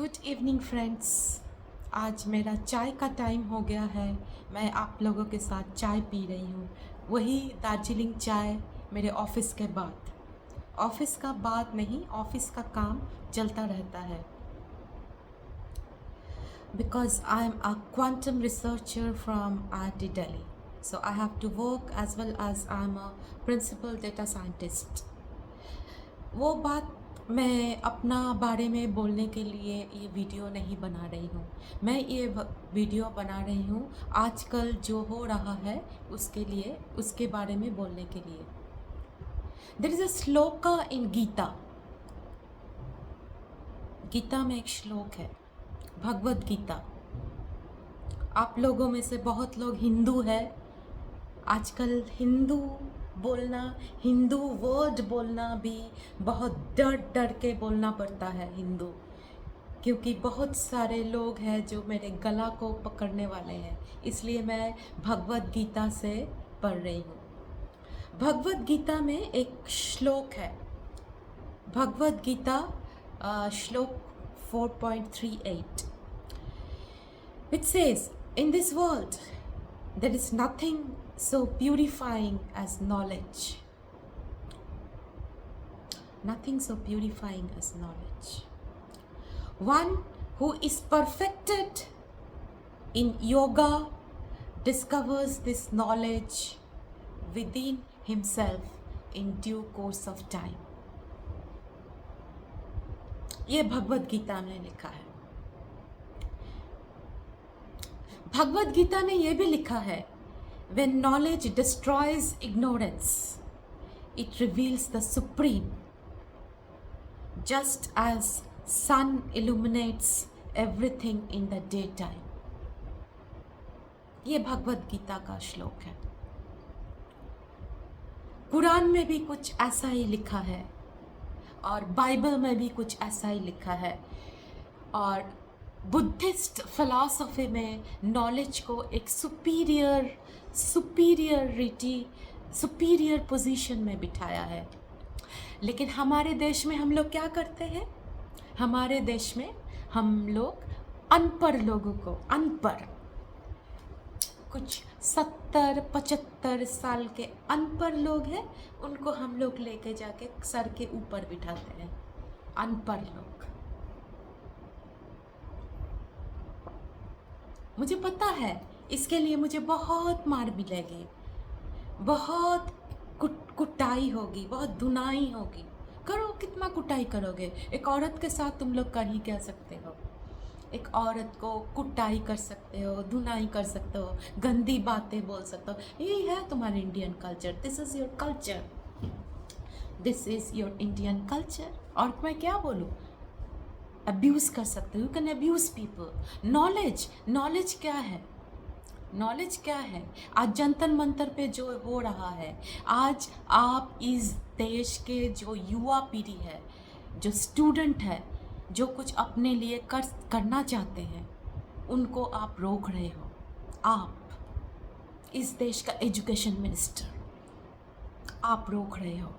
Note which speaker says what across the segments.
Speaker 1: Good evening friends. आज मेरा चाय का टाइम हो गया है। मैं आप लोगों के साथ चाय पी रही हूँ, वही दार्जिलिंग चाय। मेरे ऑफिस के बाद, ऑफिस का बाद नहीं, ऑफिस का काम चलता रहता है। Because I am a quantum researcher from IIT Delhi, so I have to work as well as I am a principal data scientist। वो बात मैं अपना बारे में बोलने के लिए ये वीडियो नहीं बना रही हूँ। मैं ये वीडियो बना रही हूँ आजकल जो हो रहा है उसके लिए, उसके बारे में बोलने के लिए। देयर इज़ अ श्लोका इन गीता। गीता में एक श्लोक है, भगवत गीता। आप लोगों में से बहुत लोग हिंदू है। आजकल हिंदू बोलना, हिंदू वर्ड बोलना भी बहुत डर डर के बोलना पड़ता है हिंदू, क्योंकि बहुत सारे लोग हैं जो मेरे गला को पकड़ने वाले हैं। इसलिए मैं भगवत गीता से पढ़ रही हूँ। भगवत गीता में एक श्लोक है, भगवत गीता श्लोक 4.38, which says, in this world there is nothing so purifying as knowledge. Nothing so purifying as knowledge. One who is perfected in yoga discovers this knowledge within himself in due course of time. ये भगवत गीता में लिखा है। भगवत गीता ने यह भी लिखा है, when knowledge destroys ignorance, it reveals the supreme, just as sun illuminates everything in the daytime. ये भगवत गीता का श्लोक है। कुरान में भी कुछ ऐसा ही लिखा है और बाइबल में भी कुछ ऐसा ही लिखा है, और बुद्धिस्ट फिलॉसफी में नॉलेज को एक सुपीरियर पोजीशन में बिठाया है। लेकिन हमारे देश में हम लोग क्या करते हैं? हमारे देश में हम लोग अनपढ़ लोगों को, अनपढ़ कुछ 70-75 साल के अनपढ़ लोग हैं, उनको हम लोग लेके जाके सर के ऊपर बिठाते हैं। अनपढ़ लोग, मुझे पता है इसके लिए मुझे बहुत मार मिलेगी, बहुत कुटाई होगी, बहुत धुनाई होगी। करो, कितना कुटाई करोगे? एक औरत के साथ तुम लोग कर ही क्या सकते हो? एक औरत को कुटाई कर सकते हो, धुनाई कर सकते हो, गंदी बातें बोल सकते हो। यही है तुम्हारा Indian culture. This is your culture, this is your Indian culture. और मैं क्या बोलूँ? अब्यूज़ कर सकते हो, you can abuse people. Knowledge क्या है? नॉलेज क्या है? आज जंतर मंतर पे जो हो रहा है, आज आप इस देश के जो युवा पीढ़ी है, जो स्टूडेंट है, जो कुछ अपने लिए करना चाहते हैं, उनको आप रोक रहे हो। आप इस देश का एजुकेशन मिनिस्टर, आप रोक रहे हो।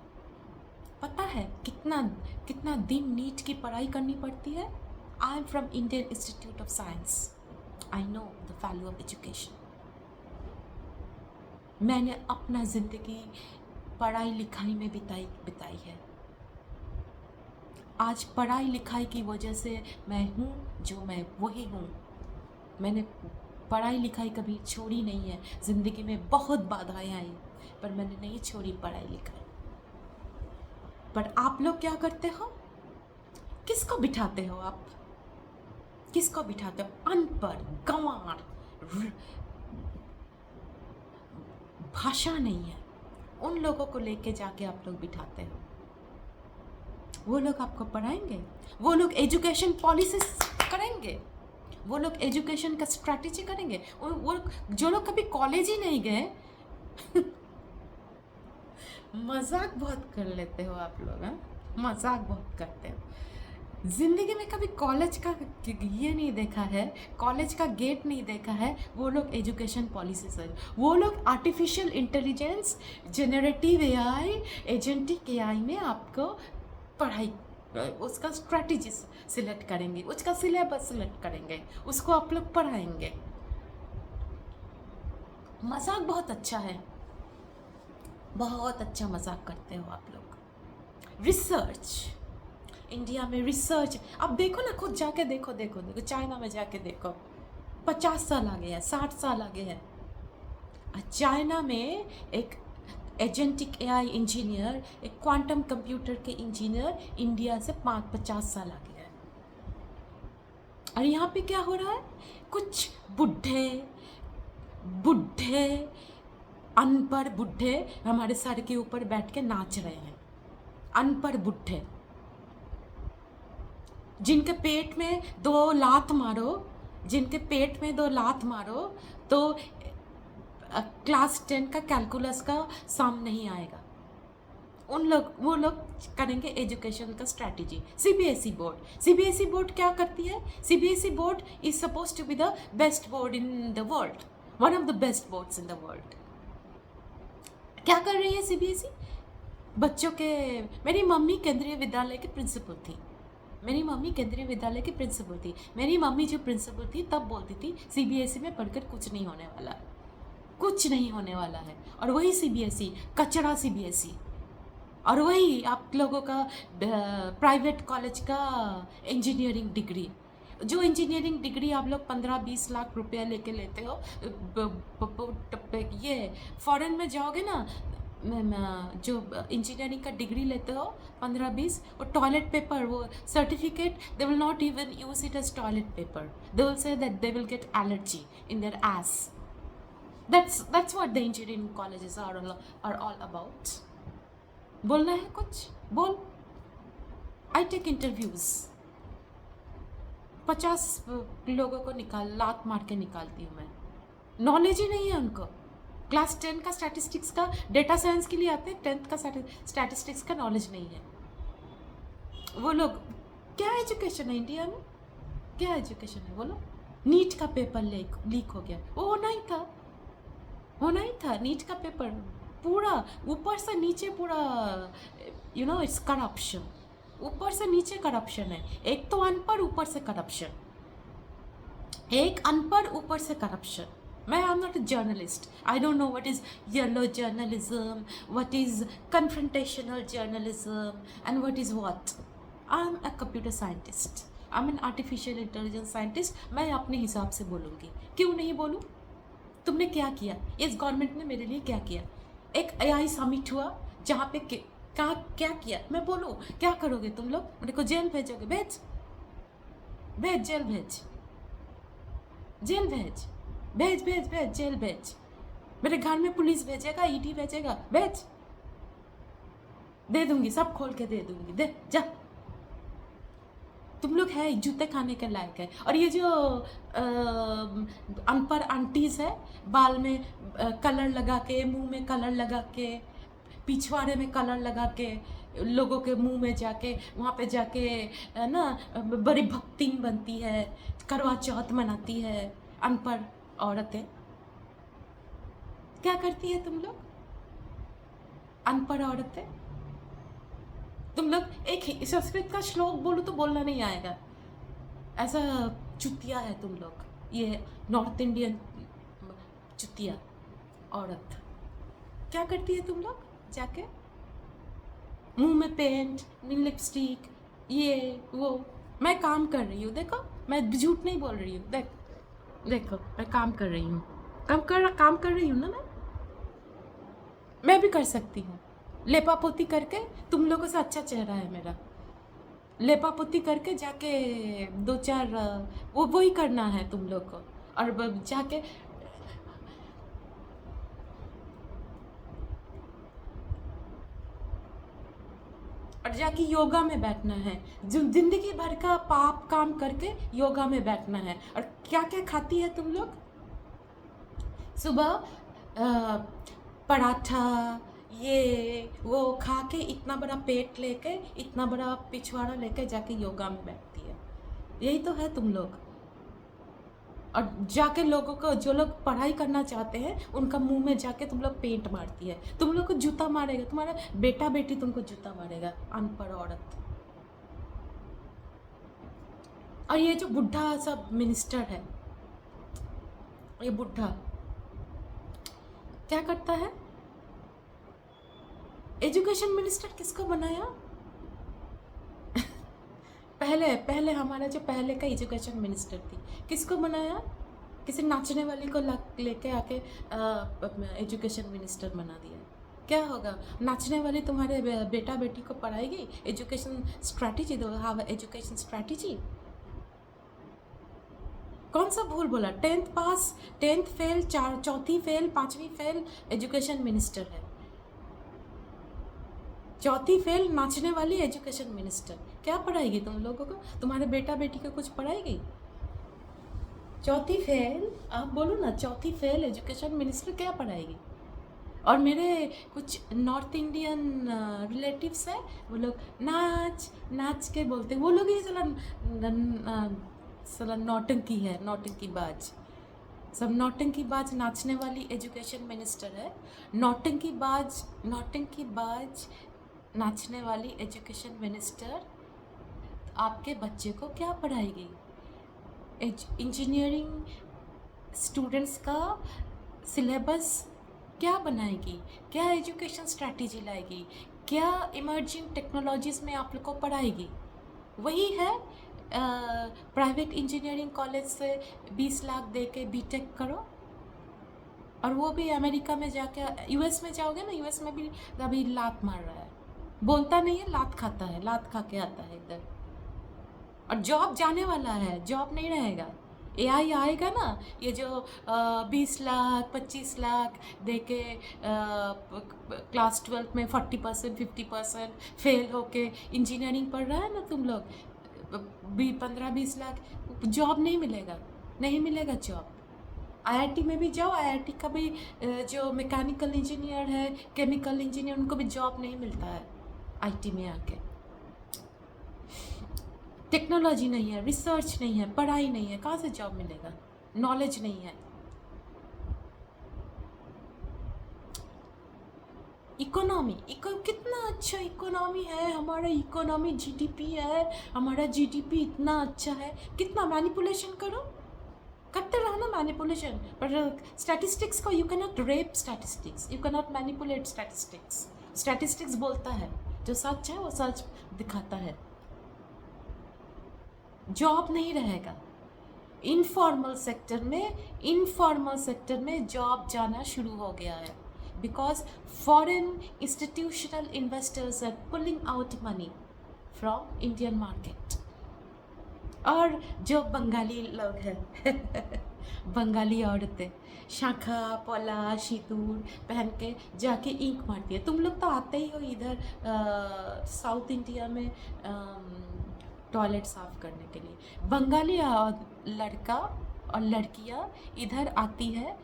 Speaker 1: पता है कितना दिन नीट की पढ़ाई करनी पड़ती है? I am from Indian institute of science, I know the value of education. मैंने अपना ज़िंदगी पढ़ाई लिखाई में बिताई है। आज पढ़ाई लिखाई की वजह से मैं हूँ जो मैं वही हूँ। मैंने पढ़ाई लिखाई कभी छोड़ी नहीं है। ज़िंदगी में बहुत बाधाएं आई, पर मैंने नहीं छोड़ी पढ़ाई लिखाई। पर आप लोग क्या करते हो? किसको बिठाते हो आप? किसको बिठाते हो? अनपढ़, गंवार, भाषा नहीं है, उन लोगों को लेके जाके आप लोग बिठाते हो। वो लोग आपको पढ़ाएंगे, वो लोग एजुकेशन पॉलिसीज करेंगे, वो लोग एजुकेशन का स्ट्रैटेजी करेंगे। वो जो लोग कभी कॉलेज ही नहीं गए मजाक बहुत कर लेते हो आप लोग, हैं? मजाक बहुत करते हो। ज़िंदगी में कभी कॉलेज का ये नहीं देखा है, कॉलेज का गेट नहीं देखा है। वो लोग एजुकेशन पॉलिसी से, वो लोग artificial intelligence, generative AI, agentic AI में आपको पढ़ाई उसका स्ट्रैटेजी सिलेक्ट करेंगे, उसका सिलेबस सिलेक्ट करेंगे, उसको आप लोग पढ़ाएंगे। मजाक बहुत अच्छा है, बहुत अच्छा मजाक करते हो आप लोग। रिसर्च, इंडिया में रिसर्च अब देखो ना, खुद जाके देखो, चाइना में जाके देखो, 50 साल आगे है, 60 साल आगे है। चाइना में एक एजेंटिक एआई इंजीनियर, एक क्वांटम कंप्यूटर के इंजीनियर इंडिया से 50 साल आगे है। और यहाँ पे क्या हो रहा है, कुछ बुढ़े अनपढ़ बुढ़े हमारे सर के ऊपर बैठ के नाच रहे हैं। अनपढ़ बुढ़े जिनके पेट में 2 लात मारो तो क्लास 10 का कैलकुलस का सम नहीं आएगा। वो लोग करेंगे एजुकेशन का स्ट्रैटेजी। सीबीएसई बोर्ड क्या करती है? CBSE board is suppose to be the best board in the world, one of the best boards in the world. क्या कर रही है सीबीएसई? बच्चों के, मेरी मम्मी केंद्रीय विद्यालय की प्रिंसिपल थी। मेरी मम्मी जो प्रिंसिपल थी तब बोलती थी सीबीएसई में पढ़कर कुछ नहीं होने वाला है। और वही सीबीएसई, कचरा सीबीएसई, और वही आप लोगों का प्राइवेट कॉलेज का इंजीनियरिंग डिग्री, जो इंजीनियरिंग डिग्री आप लोग 15-20 लाख रुपया लेके लेते हो। ये फॉरेन में जाओगे ना, जो इंजीनियरिंग का डिग्री लेते हो 15-20, और टॉयलेट पेपर, वो certificate, they will not even use it as toilet paper, they will say that they will get allergy in their ass. That's what the engineering colleges are all about. बोलना है कुछ? बोल। I take interviews, 50 लोगों को लात मार के निकालती हूँ मैं। नॉलेज ही नहीं है उनको। क्लास 10 का स्टैटिस्टिक्स का, डेटा साइंस के लिए आते हैं, 10th का स्टैटिस्टिक्स का नॉलेज नहीं है वो लोग। क्या एजुकेशन है इंडिया में? क्या एजुकेशन है बोलो? नीट का पेपर लीक हो गया, वो होना ही था। नीट का पेपर पूरा ऊपर से नीचे पूरा इट्स करप्शन, ऊपर से नीचे करप्शन है। एक तो अनपढ़, ऊपर से करप्शन। मैं I am not a journalist, I don't know what is yellow journalism, what is confrontational journalism, and what is what. I am a computer scientist, I am an artificial intelligence scientist. मैं अपने हिसाब से बोलूँगी, क्यों नहीं बोलूँ? तुमने क्या किया? इस गवर्नमेंट ने मेरे लिए क्या किया? एक एआई समिट हुआ जहाँ पे क्या किया? मैं बोलूँ, क्या करोगे तुम लोग? मेरे को जेल भेजोगे? जेल भेज। मेरे घर में पुलिस भेजेगा, ईडी भेजेगा, भेज। दे दूंगी, सब खोल के दे दूंगी, दे जा। तुम लोग है जूते खाने के लायक है। और ये जो अनपढ़ आंटीज है, बाल में कलर लगा के, मुंह में कलर लगा के, पिछवाड़े में कलर लगा के, लोगों के मुंह में जाके, वहाँ पे जाके ना बड़ी भक्ति बनती है, करवा चौथ मनाती है। अनपढ़ औरतें क्या करती है? तुम लोग अनपढ़ औरतें, तुम लोग एक संस्कृत का श्लोक बोलो तो बोलना नहीं आएगा, ऐसा चुतिया है तुम लोग। ये नॉर्थ इंडियन चुतिया औरत क्या करती है? तुम लोग जाके मुंह में पेंट, लिपस्टिक, ये वो। मैं काम कर रही हूँ, देखो, मैं झूठ नहीं बोल रही हूँ। देखो मैं काम कर रही हूँ, काम कर रही हूँ ना। मैं भी कर सकती हूँ। लेपा पोती करके, तुम लोगों से अच्छा चेहरा है मेरा। लेपा पोती करके जाके 2-4 वो ही करना है तुम लोग को। और जाके योगा में बैठना है। जिंदगी भर का पाप काम करके योगा में बैठना है। और क्या क्या खाती है तुम लोग? सुबह पराठा, ये वो खा के, इतना बड़ा पेट लेके, इतना बड़ा पिछवाड़ा लेके जाके योगा में बैठती है। यही तो है तुम लोग। और जाके लोगों को, जो लोग पढ़ाई करना चाहते हैं, उनका मुंह में जाके तुम लोग पेंट मारती है। तुम लोग को जूता मारेगा, तुम्हारा बेटा बेटी तुमको जूता मारेगा, अनपढ़ औरत। और ये जो बुढ़ा सब मिनिस्टर है, ये बुढ़ा क्या करता है? एजुकेशन मिनिस्टर किसको बनाया? पहले पहले हमारा जो पहले का एजुकेशन मिनिस्टर थी, किसको बनाया? किसी नाचने वाली को लेके आके एजुकेशन मिनिस्टर बना दिया। क्या होगा? नाचने वाली तुम्हारे बेटा बेटी को पढ़ाएगी? एजुकेशन स्ट्रैटेजी दो, हाव एजुकेशन स्ट्रैटेजी। कौन सा भूल बोला? 10th पास, 10th फेल, चौथी फेल, 5वीं फेल, एजुकेशन मिनिस्टर है। चौथी फेल नाचने वाली एजुकेशन मिनिस्टर क्या पढ़ाएगी तुम लोगों को? तुम्हारे बेटा बेटी को कुछ पढ़ाएगी? चौथी फेल, आप बोलो ना, चौथी फेल एजुकेशन मिनिस्टर क्या पढ़ाएगी? और मेरे कुछ नॉर्थ इंडियन रिलेटिव्स हैं, वो लोग नाच नाच के बोलते, वो लोग ही साला नौटंकी है, नौटंकी बाज, सब नौटंकी बाज नाचने वाली एजुकेशन मिनिस्टर है। नौटंकी बाज नाचने वाली एजुकेशन मिनिस्टर आपके बच्चे को क्या पढ़ाएगी? इंजीनियरिंग स्टूडेंट्स का सिलेबस क्या बनाएगी? क्या एजुकेशन स्ट्रैटेजी लाएगी? क्या इमर्जिंग टेक्नोलॉजीज़ में आप लोग को पढ़ाएगी? वही है प्राइवेट इंजीनियरिंग कॉलेज से 20 लाख दे के बीटेक करो, और वो भी अमेरिका में जाके, यूएस में जाओगे ना, यूएस में भी अभी लात मार रहा है, बोलता नहीं है, लात खाता है, लात खा के आता है इधर। और जॉब जाने वाला है, जॉब नहीं रहेगा। एआई आएगा ना, ये जो 20 लाख 25 लाख दे के क्लास 12 में 40% 50% फेल होके इंजीनियरिंग पढ़ रहा है ना तुम लोग, 15-20 लाख, जॉब नहीं मिलेगा, नहीं मिलेगा जॉब। आईआईटी में भी जाओ, आईआईटी का भी जो मैकेनिकल इंजीनियर है, केमिकल इंजीनियर, उनको भी जॉब नहीं मिलता है आईटी में आके। टेक्नोलॉजी नहीं है, रिसर्च नहीं है, पढ़ाई नहीं है, कहाँ से जॉब मिलेगा? नॉलेज नहीं है। इकोनॉमी, कितना अच्छा इकोनॉमी है हमारा, इकोनॉमी जीडीपी है हमारा, जीडीपी इतना अच्छा है, कितना मैनिपुलेशन करो, करते रहो ना मैनिपुलेशन। पर स्टैटिस्टिक्स को you can not rape statistics, you can not manipulate statistics. Statistics बोलता है, जो सच है वो सच दिखाता है। जॉब नहीं रहेगा इनफॉर्मल सेक्टर में जॉब जाना शुरू हो गया है, because foreign institutional investors are pulling out money from Indian market. और जो बंगाली लोग हैं बंगाली औरतें शाखा पोला सिंदूर पहन के जाके इंक मारती है। तुम लोग तो आते ही हो इधर साउथ इंडिया में टॉयलेट साफ़ करने के लिए। बंगाली लड़का और लड़कियां इधर आती है,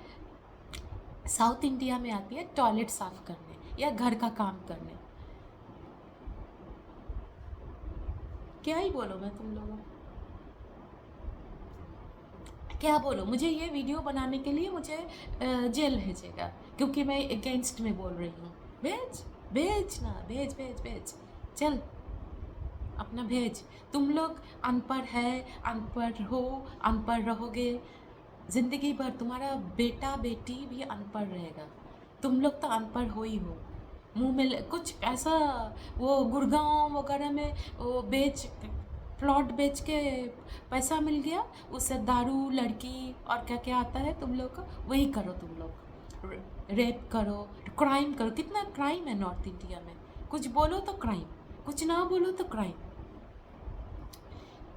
Speaker 1: साउथ इंडिया में आती है टॉयलेट साफ़ करने या घर का काम करने। क्या ही बोलो मैं तुम लोगों, क्या बोलो? मुझे ये वीडियो बनाने के लिए मुझे जेल भेजेगा, क्योंकि मैं अगेंस्ट में बोल रही हूँ। भेज ना, भेज चल अपना भेज। तुम लोग अनपढ़ है, अनपढ़ हो, अनपढ़ रहोगे ज़िंदगी भर, तुम्हारा बेटा बेटी भी अनपढ़ रहेगा। तुम लोग तो अनपढ़ हो ही हो। मुँह में कुछ ऐसा, वो गुड़गांव वगैरह में वो प्लॉट बेच के पैसा मिल गया, उससे दारू लड़की और क्या क्या आता है तुम लोग को, वही करो तुम लोग। रेप करो, क्राइम करो। कितना क्राइम है नॉर्थ इंडिया में, कुछ बोलो तो क्राइम, कुछ ना बोलो तो क्राइम।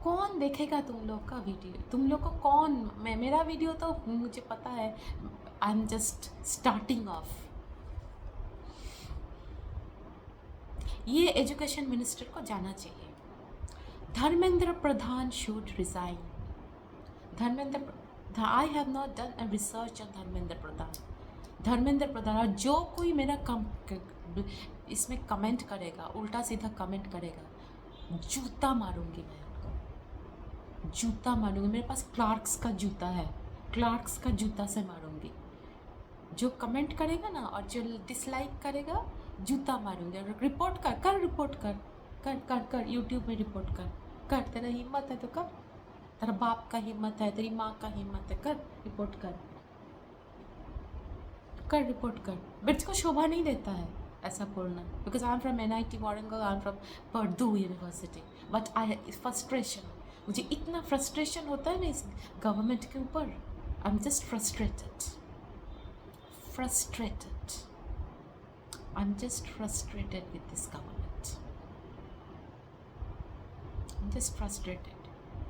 Speaker 1: कौन देखेगा तुम लोग का वीडियो? तुम लोग को कौन, मेरा वीडियो तो मुझे पता है, I am just starting off. ये एजुकेशन मिनिस्टर को जाना चाहिए। Dharmendra Pradhan should resign. I have not done a research on Dharmendra Pradhan. और जो कोई मेरा इसमें कमेंट करेगा, उल्टा सीधा कमेंट करेगा, जूता मारूंगी मैं उनको, जूता मारूंगी। मेरे पास क्लार्क्स का जूता है, क्लार्क्स का जूता से मारूंगी। जो कमेंट करेगा ना और जो डिसलाइक करेगा, जूता मारूंगी। और रिपोर्ट कर यूट्यूब में रिपोर्ट कर, तेरा हिम्मत है तो कर। तेरा बाप का हिम्मत है, तेरी माँ का हिम्मत है, कर रिपोर्ट कर रिपोर्ट कर। बिट्स को शोभा नहीं देता है ऐसा बोलना, because I am from NIT Warangal, I am from Purdue university, but I frustration, मुझे इतना फ्रस्ट्रेशन होता है ना इस गवर्नमेंट के ऊपर। आई am just frustrated, I am just frustrated with this government, I am just frustrated.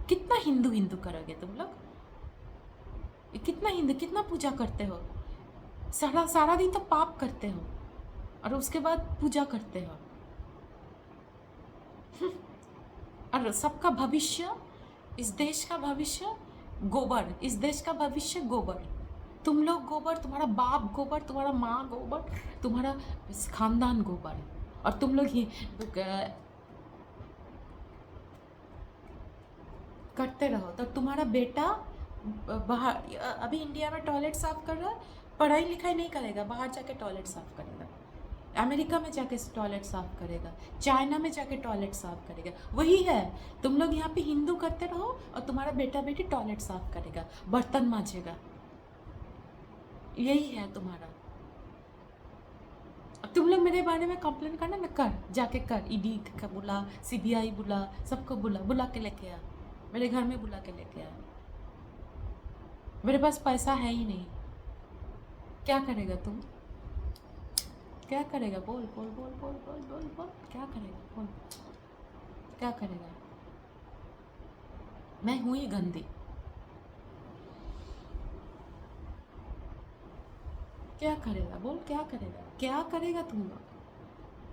Speaker 1: कितना हिंदू करोगे तुम लोग? कितना हिंदू, कितना पूजा करते हो? सारा दिन तो पाप करते हो और उसके बाद पूजा करते हो। और सबका भविष्य, इस देश का भविष्य गोबर, इस देश का भविष्य गोबर। तुम लोग गोबर, तुम्हारा बाप गोबर, तुम्हारा माँ गोबर, तुम्हारा खानदान गोबर, और तुम लोग ही करते रहो। तो तुम्हारा बेटा बाहर, अभी इंडिया में टॉयलेट साफ कर रहा है, पढ़ाई लिखाई नहीं करेगा, बाहर जाके टॉयलेट साफ करेगा, अमेरिका में जाके टॉयलेट साफ करेगा, चाइना में जाके टॉयलेट साफ करेगा। वही है, तुम लोग यहाँ पे हिंदू करते रहो और तुम्हारा बेटा बेटी टॉयलेट साफ करेगा, बर्तन मांजेगा। यही है तुम्हारा। तुम लोग मेरे बारे में कंप्लेन करना ना, कर जाके कर, ईडी का बुला, CBI बुला, सबको बुला के लेके आ, मेरे घर में बुला के लेके आ। मेरे पास पैसा है ही नहीं, क्या करेगा तुम? क्या करेगा? बोल बोल बोल बोल बोल बोल बोल, क्या करेगा? बोल, क्या करेगा? मैं हूँ ही गंदी, क्या करेगा? बोल, क्या करेगा? क्या करेगा तुम लोग?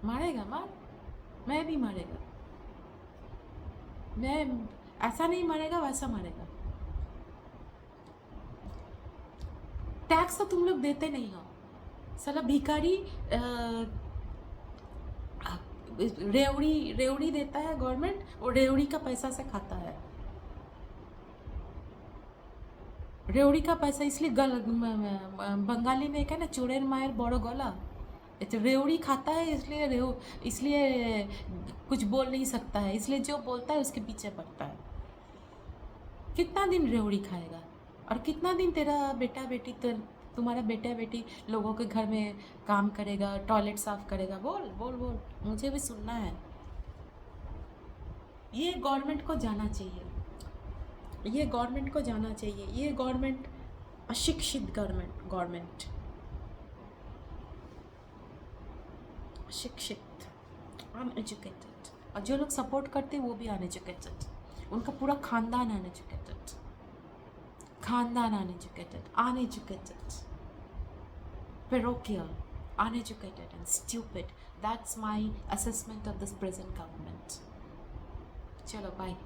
Speaker 1: मारेगा? मार, मैं भी मारेगा, मैं ऐसा नहीं मारेगा, वैसा मारेगा। टैक्स तो तुम लोग देते नहीं हो, साला भिखारी रेवड़ी देता है गवर्नमेंट, और रेवड़ी का पैसा से खाता है। रेवड़ी का पैसा, इसलिए बंगाली में क्या ना, चोरेर मायर बड़ो गला, रेवड़ी खाता है, इसलिए कुछ बोल नहीं सकता है, इसलिए जो बोलता है उसके पीछे पड़ता है। कितना दिन रेवड़ी खाएगा? और कितना दिन तेरा बेटा बेटी, तुम्हारा बेटा बेटी लोगों के घर में काम करेगा, टॉयलेट साफ करेगा? बोल बोल बोल, मुझे भी सुनना है। ये गवर्नमेंट को जाना चाहिए, ये गवर्नमेंट को जाना चाहिए। ये गवर्नमेंट अशिक्षित गवर्नमेंट, अशिक्षित, अनएजुकेटेड, और जो लोग सपोर्ट करते हैं वो भी अनएजुकेटेड, उनका पूरा खानदान uneducated, uneducated, parochial, uneducated and stupid. That's my assessment of this present government. Chalo, bye.